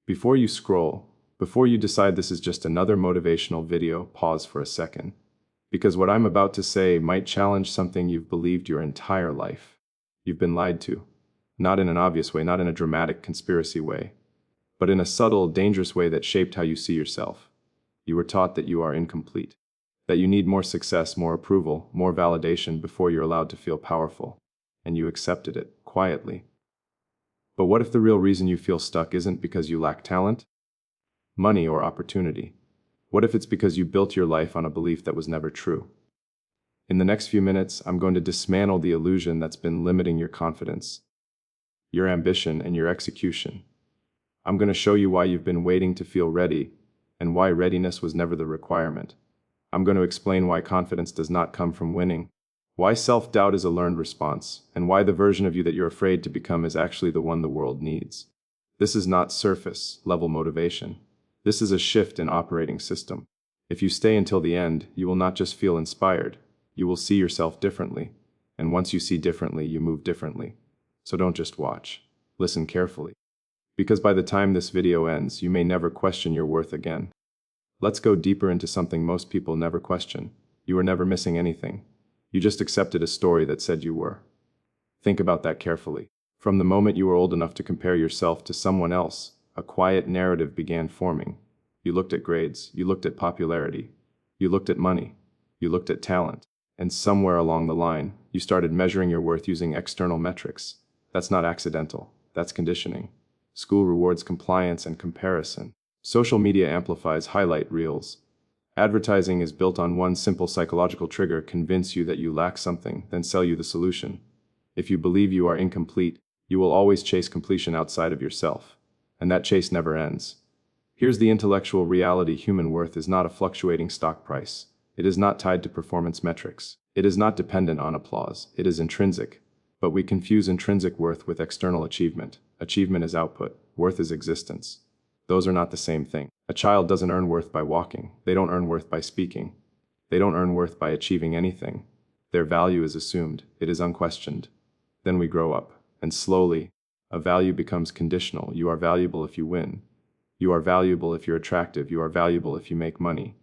Before you scroll, before you decide this is just another motivational video, pause for a second. Because what I'm about to say might challenge something you've believed your entire life. You've been lied to. Not in an obvious way, not in a dramatic conspiracy way, but in a subtle, dangerous way that shaped how you see yourself. You were taught that you are incomplete, that you need more success, more approval, more validation before you're allowed to feel powerful, and you accepted it, quietly. But what if the real reason you feel stuck isn't because you lack talent, money, or opportunity? What if it's because you built your life on a belief that was never true? In the next few minutes, I'm going to dismantle the illusion that's been limiting your confidence, your ambition, and your execution. I'm going to show you why you've been waiting to feel ready, and why readiness was never the requirement. I'm going to explain why confidence does not come from winning, why self-doubt is a learned response, and why the version of you that you're afraid to become is actually the one the world needs. This is not surface-level motivation. This is a shift in operating system. If you stay until the end, you will not just feel inspired, you will see yourself differently. And once you see differently, you move differently. So don't just watch. Listen carefully. Because by the time this video ends, you may never question your worth again. Let's go deeper into something most people never question. You were never missing anything. You just accepted a story that said you were. Think about that carefully. From the moment you were old enough to compare yourself to someone else, a quiet narrative began forming. You looked at grades, you looked at popularity, you looked at money, you looked at talent, and somewhere along the line, you started measuring your worth using external metrics. That's not accidental, that's conditioning. School rewards compliance and comparison. Social media amplifies highlight reels. Advertising is built on one simple psychological trigger: convince you that you lack something, then sell you the solution. If you believe you are incomplete, you will always chase completion outside of yourself. And that chase never ends. Here's the intellectual reality: human worth is not a fluctuating stock price. It is not tied to performance metrics. It is not dependent on applause. It is intrinsic. But we confuse intrinsic worth with external achievement. Achievement is output. Worth is existence. Those are not the same thing. A child doesn't earn worth by walking. They don't earn worth by speaking. They don't earn worth by achieving anything. Their value is assumed. It is unquestioned. Then we grow up, and slowly, a value becomes conditional. You are valuable if you win. You are valuable if you're attractive. You are valuable if you make money.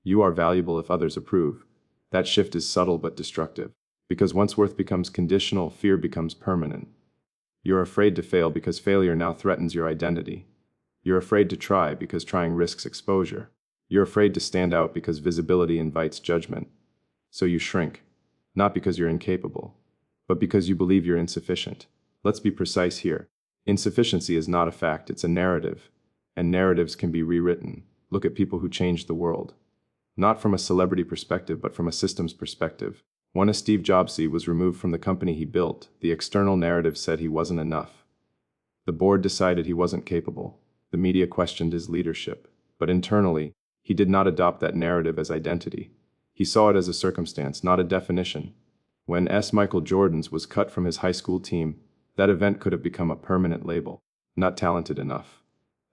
You are valuable if others approve. That shift is subtle but destructive. Because once worth becomes conditional, fear becomes permanent. You're afraid to fail because failure now threatens your identity. You're afraid to try because trying risks exposure. You're afraid to stand out because visibility invites judgment. So you shrink, not because you're incapable, but because you believe you're insufficient. Let's be precise here. Insufficiency is not a fact, it's a narrative. And narratives can be rewritten. Look at people who changed the world. Not from a celebrity perspective, but from a systems perspective. When Steve Jobs was removed from the company he built, the external narrative said he wasn't enough. The board decided he wasn't capable. The media questioned his leadership. But internally, he did not adopt that narrative as identity. He saw it as a circumstance, not a definition. When Michael Jordan was cut from his high school team, that event could have become a permanent label. Not talented enough.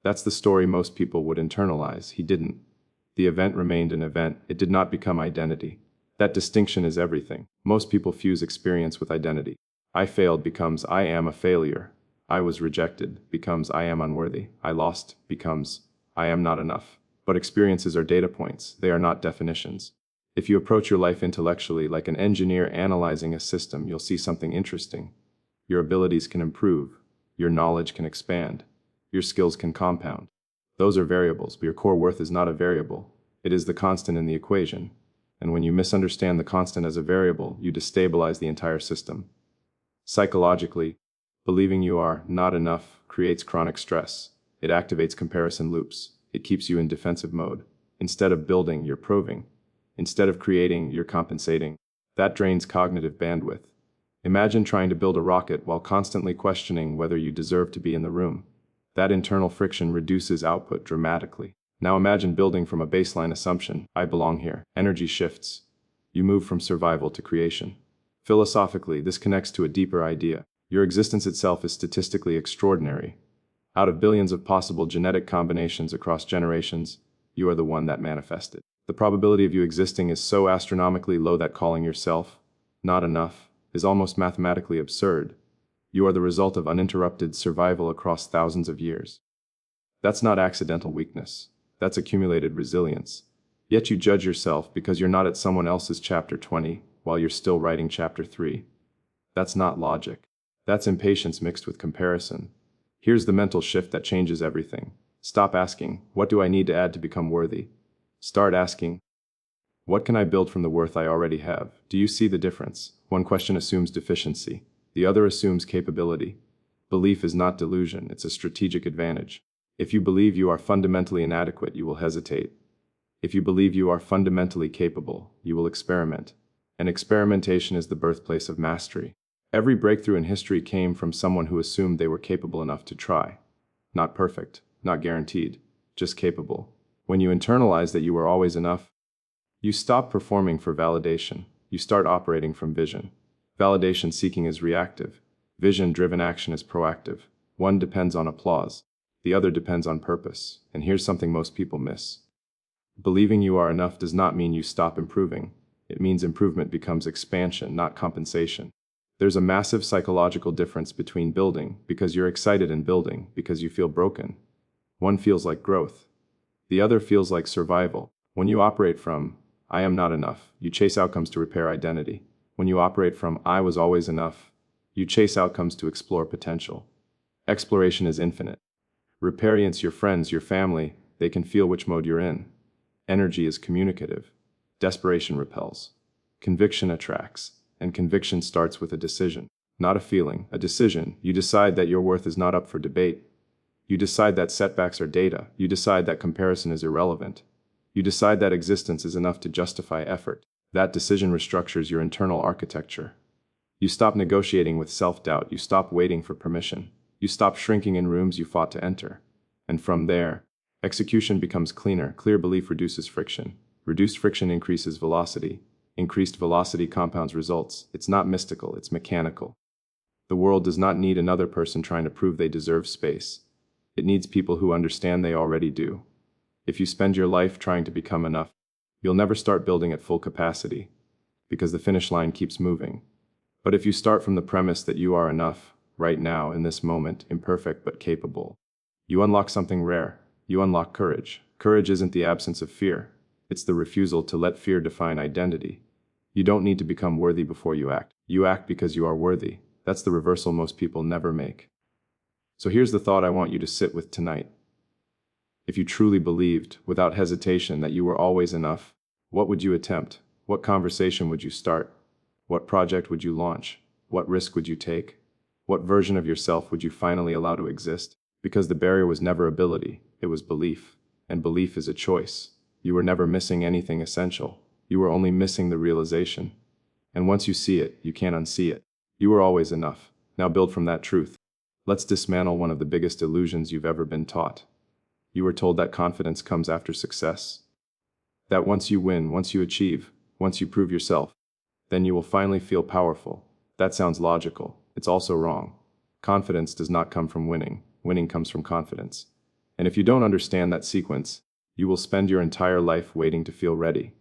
That's the story most people would internalize. He didn't. The event remained an event. It did not become identity. That distinction is everything. Most people fuse experience with identity. I failed becomes I am a failure. I was rejected becomes I am unworthy. I lost becomes I am not enough. But experiences are data points. They are not definitions. If you approach your life intellectually like an engineer analyzing a system, you'll see something interesting. Your abilities can improve. Your knowledge can expand. Your skills can compound. Those are variables, but your core worth is not a variable. It is the constant in the equation. And when you misunderstand the constant as a variable, you destabilize the entire system. Psychologically, believing you are not enough creates chronic stress. It activates comparison loops. It keeps you in defensive mode. Instead of building, you're proving. Instead of creating, you're compensating. That drains cognitive bandwidth. Imagine trying to build a rocket while constantly questioning whether you deserve to be in the room. That internal friction reduces output dramatically. Now imagine building from a baseline assumption: I belong here. Energy shifts. You move from survival to creation. Philosophically, this connects to a deeper idea. Your existence itself is statistically extraordinary. Out of billions of possible genetic combinations across generations, you are the one that manifested. The probability of you existing is so astronomically low that calling yourself not enough is almost mathematically absurd. You are the result of uninterrupted survival across thousands of years. That's not accidental weakness. That's accumulated resilience. Yet you judge yourself because you're not at someone else's chapter 20 while you're still writing chapter 3. That's not logic. That's impatience mixed with comparison. Here's the mental shift that changes everything. Stop asking, what do I need to add to become worthy? Start asking, what can I build from the worth I already have? Do you see the difference? One question assumes deficiency. The other assumes capability. Belief is not delusion, it's a strategic advantage. If you believe you are fundamentally inadequate, you will hesitate. If you believe you are fundamentally capable, you will experiment. And experimentation is the birthplace of mastery. Every breakthrough in history came from someone who assumed they were capable enough to try. Not perfect, not guaranteed, just capable. When you internalize that you are always enough, you stop performing for validation. You start operating from vision. Validation seeking is reactive. Vision-driven action is proactive. One depends on applause. The other depends on purpose. And here's something most people miss. Believing you are enough does not mean you stop improving. It means improvement becomes expansion, not compensation. There's a massive psychological difference between building because you're excited and building because you feel broken. One feels like growth. The other feels like survival. When you operate from, I am not enough, you chase outcomes to repair identity. When you operate from, I was always enough, you chase outcomes to explore potential. Exploration is infinite. Riparients, your friends, your family, they can feel which mode you're in. Energy is communicative. Desperation repels. Conviction attracts. And conviction starts with a decision. Not a feeling, a decision. You decide that your worth is not up for debate. You decide that setbacks are data. You decide that comparison is irrelevant. You decide that existence is enough to justify effort. That decision restructures your internal architecture. You stop negotiating with self-doubt. You stop waiting for permission. You stop shrinking in rooms you fought to enter. And from there, execution becomes cleaner. Clear belief reduces friction. Reduced friction increases velocity. Increased velocity compounds results. It's not mystical, it's mechanical. The world does not need another person trying to prove they deserve space. It needs people who understand they already do. If you spend your life trying to become enough, you'll never start building at full capacity, because the finish line keeps moving. But if you start from the premise that you are enough, right now, in this moment, imperfect but capable, you unlock something rare. You unlock courage. Courage isn't the absence of fear. It's the refusal to let fear define identity. You don't need to become worthy before you act. You act because you are worthy. That's the reversal most people never make. So here's the thought I want you to sit with tonight. If you truly believed, without hesitation, that you were always enough, what would you attempt? What conversation would you start? What project would you launch? What risk would you take? What version of yourself would you finally allow to exist? Because the barrier was never ability, it was belief. And belief is a choice. You were never missing anything essential. You were only missing the realization. And once you see it, you can't unsee it. You were always enough. Now build from that truth. Let's dismantle one of the biggest illusions you've ever been taught. You were told that confidence comes after success. That once you win, once you achieve, once you prove yourself, then you will finally feel powerful. That sounds logical. It's also wrong. Confidence does not come from winning. Winning comes from confidence. And if you don't understand that sequence, you will spend your entire life waiting to feel ready.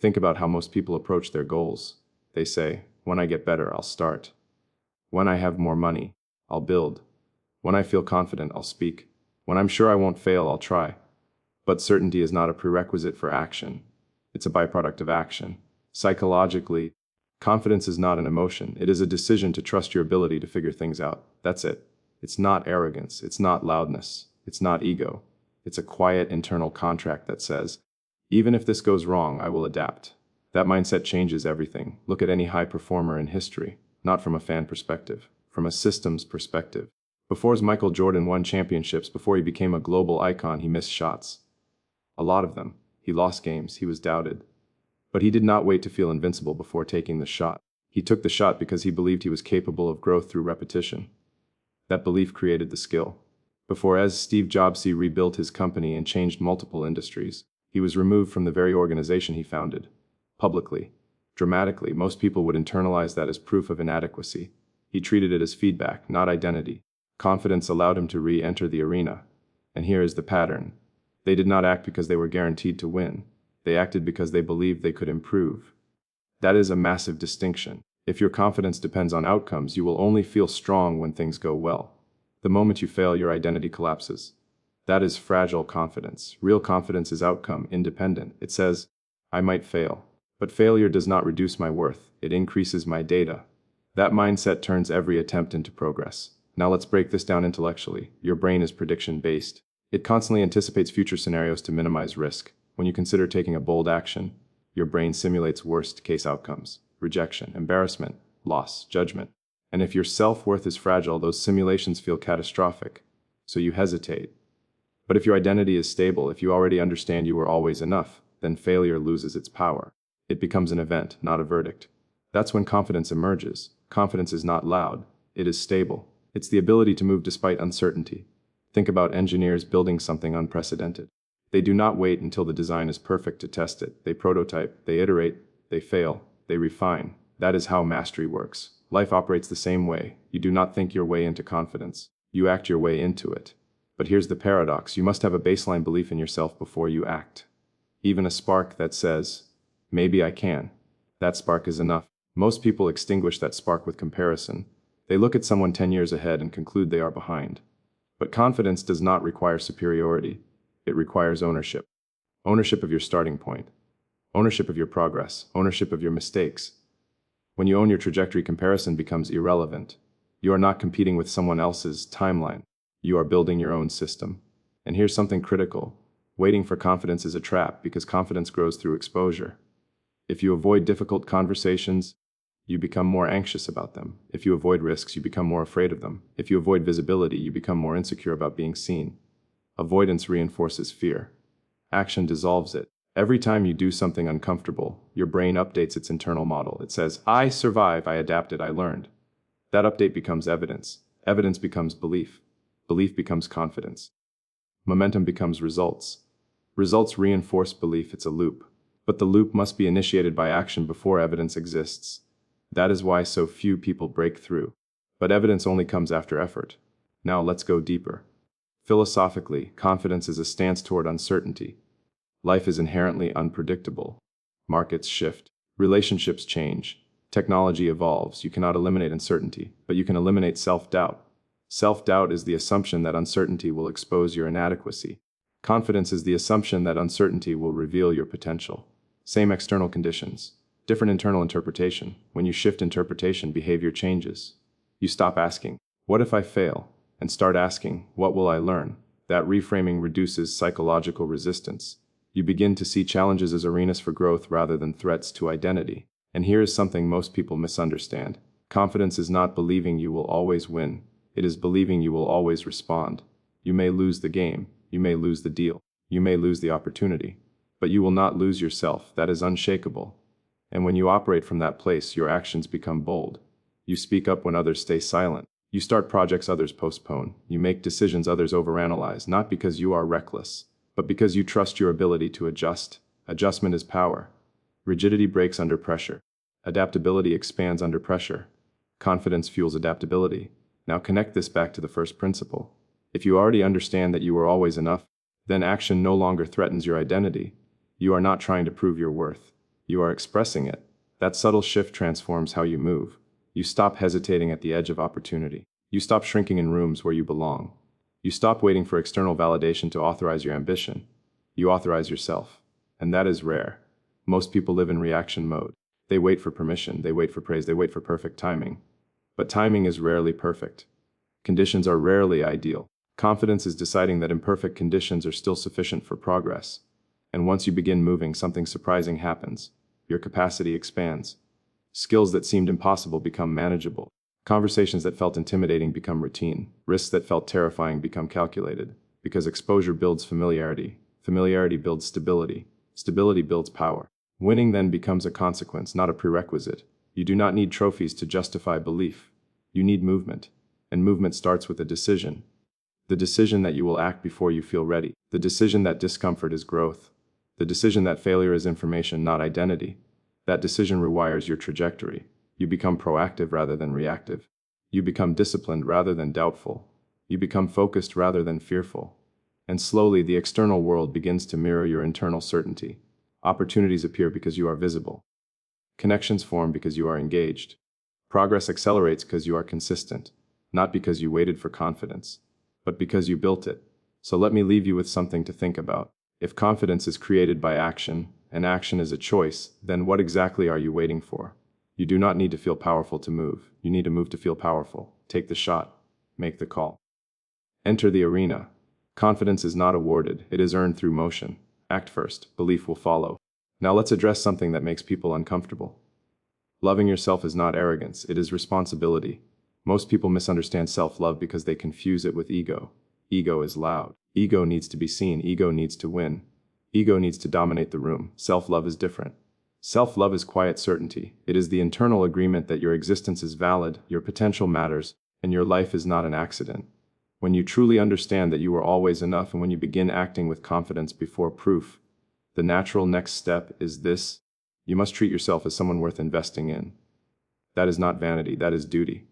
Think about how most people approach their goals. They say, when I get better, I'll start. When I have more money, I'll build. When I feel confident, I'll speak. When I'm sure I won't fail, I'll try. But certainty is not a prerequisite for action. It's a byproduct of action. Psychologically, confidence is not an emotion. It is a decision to trust your ability to figure things out. That's it. It's not arrogance. It's not loudness. It's not ego. It's a quiet internal contract that says, even if this goes wrong, I will adapt. That mindset changes everything. Look at any high performer in history, not from a fan perspective, from a systems perspective. Before Michael Jordan won championships, before he became a global icon, he missed shots. A lot of them. He lost games. He was doubted. But he did not wait to feel invincible before taking the shot. He took the shot because he believed he was capable of growth through repetition. That belief created the skill. Before as Steve Jobs rebuilt his company and changed multiple industries, he was removed from the very organization he founded. Publicly, dramatically, most people would internalize that as proof of inadequacy. He treated it as feedback, not identity. Confidence allowed him to re-enter the arena. And here is the pattern. They did not act because they were guaranteed to win. They acted because they believed they could improve. That is a massive distinction. If your confidence depends on outcomes, you will only feel strong when things go well. The moment you fail, your identity collapses. That is fragile confidence. Real confidence is outcome independent. It says, I might fail, but failure does not reduce my worth. It increases my data. That mindset turns every attempt into progress. Now let's break this down intellectually. Your brain is prediction-based. It constantly anticipates future scenarios to minimize risk. When you consider taking a bold action, your brain simulates worst-case outcomes: rejection, embarrassment, loss, judgment. And if your self-worth is fragile, those simulations feel catastrophic, so you hesitate. But if your identity is stable, if you already understand you are always enough, then failure loses its power. It becomes an event, not a verdict. That's when confidence emerges. Confidence is not loud, it is stable. It's the ability to move despite uncertainty. Think about engineers building something unprecedented. They do not wait until the design is perfect to test it. They prototype, they iterate, they fail, they refine. That is how mastery works. Life operates the same way. You do not think your way into confidence. You act your way into it. But here's the paradox. You must have a baseline belief in yourself before you act. Even a spark that says, maybe I can. That spark is enough. Most people extinguish that spark with comparison. They look at someone 10 years ahead and conclude they are behind. But confidence does not require superiority. It requires ownership. Ownership of your starting point. Ownership of your progress. Ownership of your mistakes. When you own your trajectory, comparison becomes irrelevant. You are not competing with someone else's timeline. You are building your own system. And here's something critical. Waiting for confidence is a trap, because confidence grows through exposure. If you avoid difficult conversations, you become more anxious about them. If you avoid risks, you become more afraid of them. If you avoid visibility, you become more insecure about being seen. Avoidance reinforces fear. Action dissolves it. Every time you do something uncomfortable, your brain updates its internal model. It says, I survived, I adapted, I learned. That update becomes evidence. Evidence becomes belief. Belief becomes confidence. Momentum becomes results. Results reinforce belief. It's a loop. But the loop must be initiated by action before evidence exists. That is why so few people break through. But evidence only comes after effort. Now let's go deeper. Philosophically, confidence is a stance toward uncertainty. Life is inherently unpredictable. Markets shift. Relationships change. Technology evolves. You cannot eliminate uncertainty, but you can eliminate self-doubt. Self-doubt is the assumption that uncertainty will expose your inadequacy. Confidence is the assumption that uncertainty will reveal your potential. Same external conditions, different internal interpretation. When you shift interpretation, behavior changes. You stop asking, what if I fail? And start asking, what will I learn? That reframing reduces psychological resistance. You begin to see challenges as arenas for growth rather than threats to identity. And here is something most people misunderstand. Confidence is not believing you will always win. It is believing you will always respond. You may lose the game. You may lose the deal. You may lose the opportunity. But you will not lose yourself. That is unshakable. And when you operate from that place, your actions become bold. You speak up when others stay silent. You start projects others postpone. You make decisions others overanalyze, not because you are reckless, but because you trust your ability to adjust. Adjustment is power. Rigidity breaks under pressure. Adaptability expands under pressure. Confidence fuels adaptability. Now connect this back to the first principle. If you already understand that you are always enough, then action no longer threatens your identity. You are not trying to prove your worth. You are expressing it. That subtle shift transforms how you move. You stop hesitating at the edge of opportunity. You stop shrinking in rooms where you belong. You stop waiting for external validation to authorize your ambition. You authorize yourself. And that is rare. Most people live in reaction mode. They wait for permission, they wait for praise, they wait for perfect timing. But timing is rarely perfect. Conditions are rarely ideal. Confidence is deciding that imperfect conditions are still sufficient for progress. And once you begin moving, something surprising happens. Your capacity expands. Skills that seemed impossible become manageable. Conversations that felt intimidating become routine. Risks that felt terrifying become calculated. Because exposure builds familiarity. Familiarity builds stability. Stability builds power. Winning then becomes a consequence, not a prerequisite. You do not need trophies to justify belief. You need movement. And movement starts with a decision. The decision that you will act before you feel ready. The decision that discomfort is growth. The decision that failure is information, not identity. That decision rewires your trajectory. You become proactive rather than reactive. You become disciplined rather than doubtful. You become focused rather than fearful. And slowly, the external world begins to mirror your internal certainty. Opportunities appear because you are visible. Connections form because you are engaged. Progress accelerates because you are consistent, not because you waited for confidence, but because you built it. So let me leave you with something to think about. If confidence is created by action, and action is a choice, then what exactly are you waiting for? You do not need to feel powerful to move. You need to move to feel powerful. Take the shot. Make the call. Enter the arena. Confidence is not awarded. It is earned through motion. Act first. Belief will follow. Now let's address something that makes people uncomfortable. Loving yourself is not arrogance. It is responsibility. Most people misunderstand self-love because they confuse it with ego. Ego is loud. Ego needs to be seen. Ego needs to win. Ego needs to dominate the room. Self-love is different. Self-love is quiet certainty. It is the internal agreement that your existence is valid, your potential matters, and your life is not an accident. When you truly understand that you are always enough and when you begin acting with confidence before proof, the natural next step is this: you must treat yourself as someone worth investing in. That is not vanity, that is duty.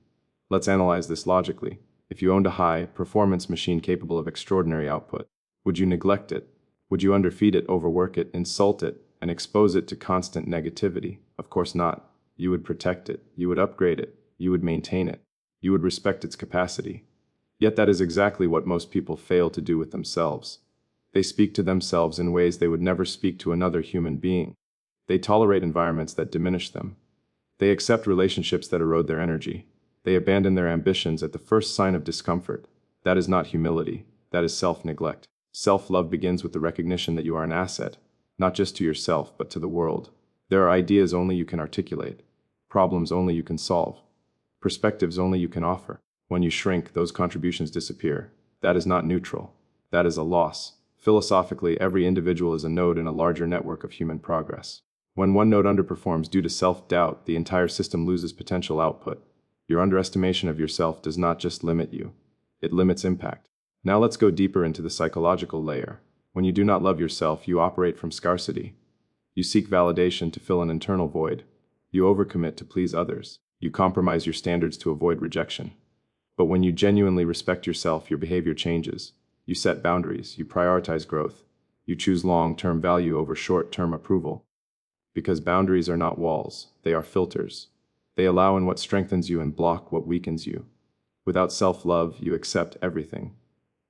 Let's analyze this logically. If you owned a high-performance machine capable of extraordinary output, would you neglect it? Would you underfeed it, overwork it, insult it, and expose it to constant negativity? Of course not. You would protect it. You would upgrade it. You would maintain it. You would respect its capacity. Yet that is exactly what most people fail to do with themselves. They speak to themselves in ways they would never speak to another human being. They tolerate environments that diminish them. They accept relationships that erode their energy. They abandon their ambitions at the first sign of discomfort. That is not humility. That is self-neglect. Self-love begins with the recognition that you are an asset, not just to yourself, but to the world. There are ideas only you can articulate, problems only you can solve, perspectives only you can offer. When you shrink, those contributions disappear. That is not neutral. That is a loss. Philosophically, every individual is a node in a larger network of human progress. When one node underperforms due to self-doubt, the entire system loses potential output. Your underestimation of yourself does not just limit you, it limits impact. Now let's go deeper into the psychological layer. When you do not love yourself, you operate from scarcity. You seek validation to fill an internal void. You overcommit to please others. You compromise your standards to avoid rejection. But when you genuinely respect yourself, your behavior changes. You set boundaries. You prioritize growth. You choose long-term value over short-term approval. Because boundaries are not walls, they are filters. They allow in what strengthens you and block what weakens you. Without self-love, you accept everything.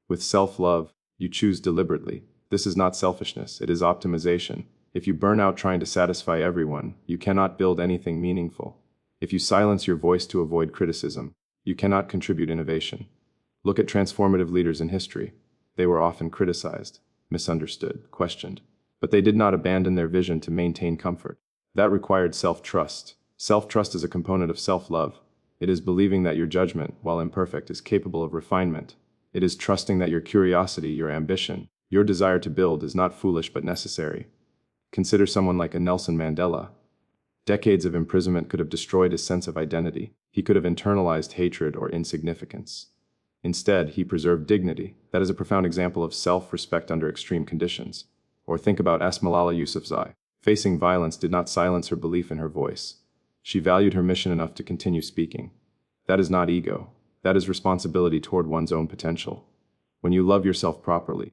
With self-love, you choose deliberately. This is not selfishness, it is optimization. If you burn out trying to satisfy everyone, you cannot build anything meaningful. If you silence your voice to avoid criticism, you cannot contribute innovation. Look at transformative leaders in history. They were often criticized, misunderstood, questioned, but they did not abandon their vision to maintain comfort. That required self-trust. Self-trust is a component of self-love. It is believing that your judgment, while imperfect, is capable of refinement. It is trusting that your curiosity, your ambition, your desire to build is not foolish but necessary. Consider someone like a Nelson Mandela. Decades of imprisonment could have destroyed his sense of identity. He could have internalized hatred or insignificance. Instead, he preserved dignity. That is a profound example of self-respect under extreme conditions. Or think about Malala Yousafzai. Facing violence did not silence her belief in her voice. She valued her mission enough to continue speaking. That is not ego. That is responsibility toward one's own potential. When you love yourself properly,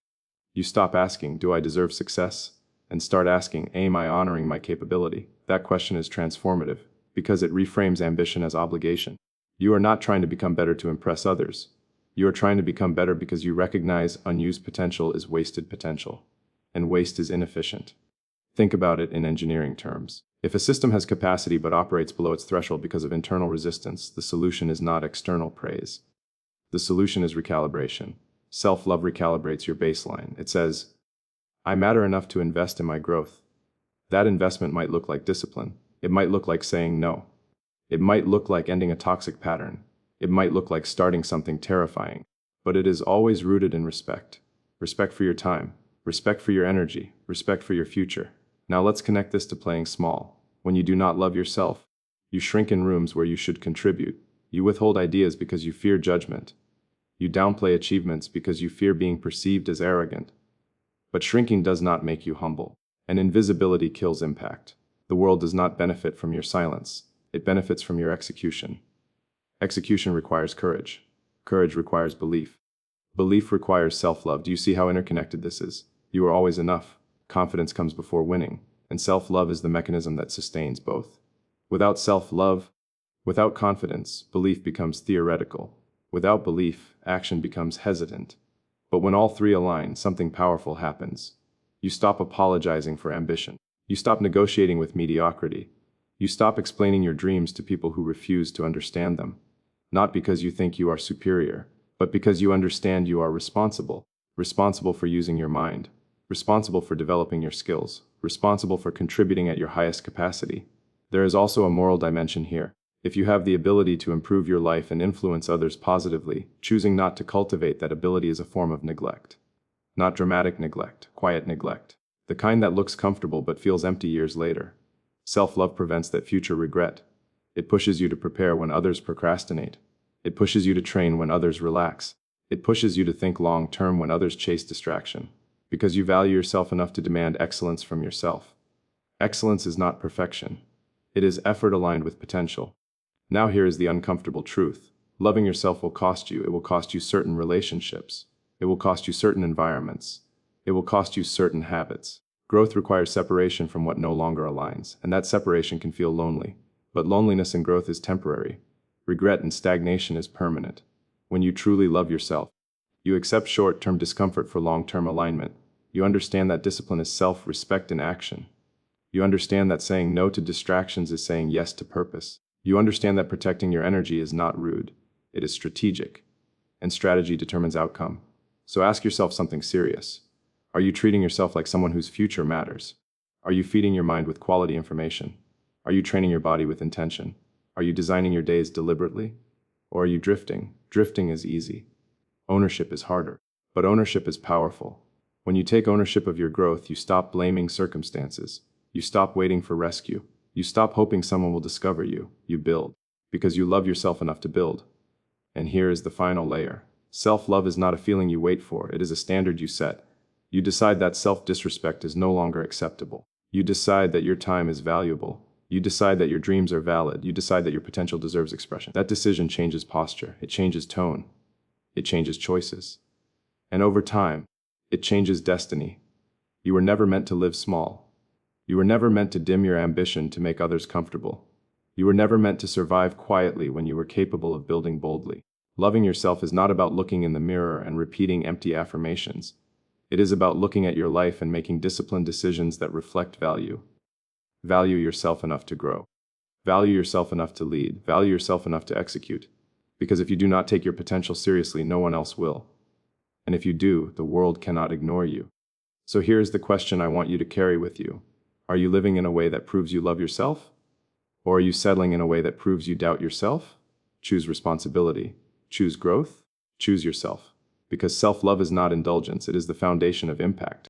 you stop asking, "Do I deserve success?" and start asking, "Am I honoring my capability?" That question is transformative, because it reframes ambition as obligation. You are not trying to become better to impress others. You are trying to become better because you recognize unused potential is wasted potential, and waste is inefficient. Think about it in engineering terms. If a system has capacity but operates below its threshold because of internal resistance, the solution is not external praise. The solution is recalibration. Self-love recalibrates your baseline. It says, "I matter enough to invest in my growth." That investment might look like discipline. It might look like saying no. It might look like ending a toxic pattern. It might look like starting something terrifying. But it is always rooted in respect. Respect for your time. Respect for your energy. Respect for your future. Now let's connect this to playing small. When you do not love yourself, you shrink in rooms where you should contribute. You withhold ideas because you fear judgment. You downplay achievements because you fear being perceived as arrogant. But shrinking does not make you humble. And invisibility kills impact. The world does not benefit from your silence. It benefits from your execution. Execution requires courage. Courage requires belief. Belief requires self-love. Do you see how interconnected this is? You are always enough. Confidence comes before winning, and self-love is the mechanism that sustains both. Without self-love, without confidence, belief becomes theoretical. Without belief, action becomes hesitant. But when all three align, something powerful happens. You stop apologizing for ambition. You stop negotiating with mediocrity. You stop explaining your dreams to people who refuse to understand them. Not because you think you are superior, but because you understand you are responsible. Responsible for using your mind. Responsible for developing your skills. Responsible for contributing at your highest capacity. There is also a moral dimension here. If you have the ability to improve your life and influence others positively, choosing not to cultivate that ability is a form of neglect. Not dramatic neglect, quiet neglect. The kind that looks comfortable but feels empty years later. Self-love prevents that future regret. It pushes you to prepare when others procrastinate. It pushes you to train when others relax. It pushes you to think long-term when others chase distraction. Because you value yourself enough to demand excellence from yourself. Excellence is not perfection. It is effort aligned with potential. Now here is the uncomfortable truth. Loving yourself will cost you. It will cost you certain relationships. It will cost you certain environments. It will cost you certain habits. Growth requires separation from what no longer aligns, and that separation can feel lonely. But loneliness and growth is temporary. Regret and stagnation is permanent. When you truly love yourself, you accept short-term discomfort for long-term alignment. You understand that discipline is self-respect in action. You understand that saying no to distractions is saying yes to purpose. You understand that protecting your energy is not rude. It is strategic. And strategy determines outcome. So ask yourself something serious. Are you treating yourself like someone whose future matters? Are you feeding your mind with quality information? Are you training your body with intention? Are you designing your days deliberately? Or are you drifting? Drifting is easy. Ownership is harder. But ownership is powerful. When you take ownership of your growth, you stop blaming circumstances. You stop waiting for rescue. You stop hoping someone will discover you. You build. Because you love yourself enough to build. And here is the final layer. Self-love is not a feeling you wait for. It is a standard you set. You decide that self-disrespect is no longer acceptable. You decide that your time is valuable. You decide that your dreams are valid. You decide that your potential deserves expression. That decision changes posture. It changes tone. It changes choices. And over time, it changes destiny. You were never meant to live small. You were never meant to dim your ambition to make others comfortable. You were never meant to survive quietly when you were capable of building boldly. Loving yourself is not about looking in the mirror and repeating empty affirmations. It is about looking at your life and making disciplined decisions that reflect value. Value yourself enough to grow. Value yourself enough to lead. Value yourself enough to execute. Because if you do not take your potential seriously, no one else will. And if you do, the world cannot ignore you. So here's the question I want you to carry with you. Are you living in a way that proves you love yourself? Or are you settling in a way that proves you doubt yourself? Choose responsibility. Choose growth. Choose yourself. Because self-love is not indulgence, it is the foundation of impact.